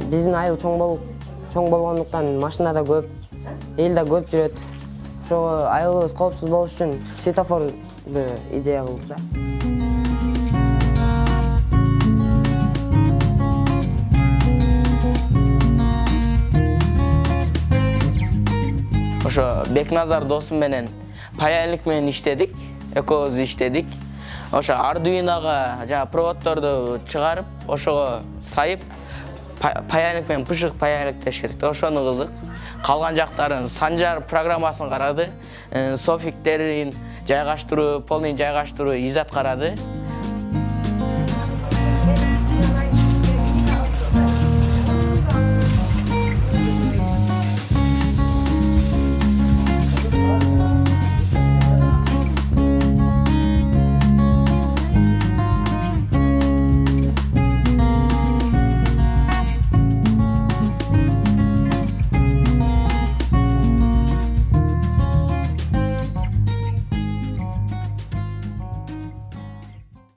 Биздин айыл чоң болгондуктан машина да көп, эл да көп жүрөт. Ошого айылыбыз коопсуз болуш үчүн светофорду идея кылдык да. Ошо Бекназар досум менен паяльник менен иштедик, экөөбүз иштедик. Ошо Ардуиного жана проводторду чыгарып, ошого сайып, паяльник менен пышык паяльниктеш керек. Ошону кылдык. Калган жактарын санжар программасын карады, софиктерин жайгаштыруу, полный жайгаштыруу изат карады.